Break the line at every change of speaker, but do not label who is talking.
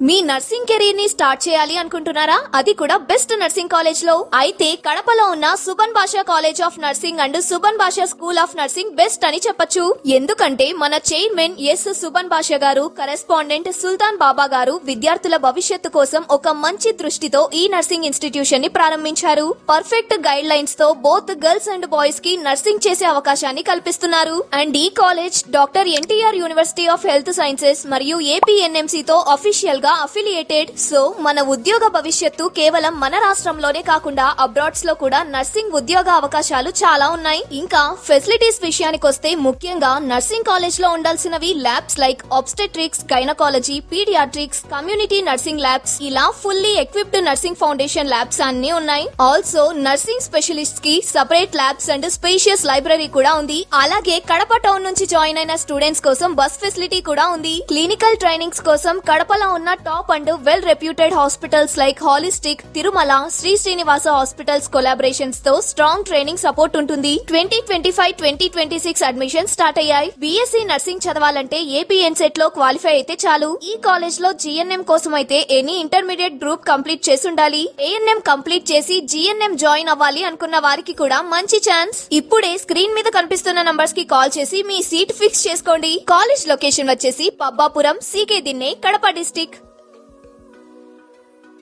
మీ nursing career ని start చేయాలి అనుకుంటున్నారా? అది కూడా బెస్ట్ నర్సింగ్ కాలేజ్ లో. అయితే కడపలో ఉన్న సుబన్ భాషా కాలేజ్ ఆఫ్ నర్సింగ్ అండ్ సుబన్ భాషా స్కూల్ ఆఫ్ నర్సింగ్ బెస్ట్ అని చెప్పొచ్చు. ఎందుకంటే మన చైర్మన్ ఎస్ సుబన్ భాషా గారు, కరెస్పాండెంట్ సుల్తాన్ బాబా గారు విద్యార్థుల భవిష్యత్తు కోసం ఒక మంచి దృష్టితో ఈ నర్సింగ్ ఇన్స్టిట్యూషన్ ని ప్రారంభించారు. పర్ఫెక్ట్ గైడ్ లైన్స్ తో బోత్ గర్ల్స్ అండ్ బాయ్స్ కి నర్సింగ్ చేసే అవకాశాన్ని కల్పిస్తున్నారు. అండ్ ఈ college doctor NTR university of health sciences మరియు ఏపీఎన్ఎంసీ తో అఫీషియల్ అఫిలియేటెడ్. సో మన ఉద్యోగ భవిష్యత్తు కేవలం మన రాష్ట్రంలోనే కాకుండా అబ్రాడ్స్ లో కూడా నర్సింగ్ ఉద్యోగ అవకాశాలు చాలా ఉన్నాయి. ఇంకా ఫెసిలిటీస్ విషయానికొస్తే ముఖ్యంగా నర్సింగ్ కాలేజ్ లో ఉండాల్సినవి labs like obstetrics, gynaecology, paediatrics, community nursing labs, ఇలా fully equipped nursing foundation labs అన్ని ఉన్నాయి. ఆల్సో నర్సింగ్ స్పెషలిస్ట్ కి separate labs and spacious library కూడా ఉంది. అలాగే కడప టౌన్ నుంచి జాయిన్ అయిన స్టూడెంట్స్ కోసం బస్ ఫెసిలిటీ కూడా ఉంది. క్లినికల్ ట్రైనింగ్స్ కోసం కడపలో ఉన్న top and well reputed hospitals like holistic, Tirumala, Sri Srinivasa hospitals collaborations తో స్ట్రాంగ్ ట్రైనింగ్ సపోర్ట్ ఉంటుంది. 2025-2026 అడ్మిషన్ స్టార్ట్ అయ్యాయి. బీఎస్సీ నర్సింగ్ చదవాలంటే ఏపీఎన్సెట్ లో క్వాలిఫై అయితే చాలు. ఈ కాలేజ్ లో జీఎన్ఎం కోసం అయితే ఎనీ ఇంటర్మీడియట్ గ్రూప్ కంప్లీట్ చేసి ఉండాలి. ఏఎన్ఎం కంప్లీట్ చేసి జీఎన్ఎం జాయిన్ అవ్వాలి అనుకున్న వారికి కూడా మంచి ఛాన్స్. ఇప్పుడే స్క్రీన్ మీద కనిపిస్తున్న నంబర్స్ కి కాల్ చేసి మీ సీట్ ఫిక్స్ చేసుకోండి. కాలేజ్ లొకేషన్ వచ్చేసి పబ్బాపురం, సీకే దిన్నే, కడప డిస్టిక్.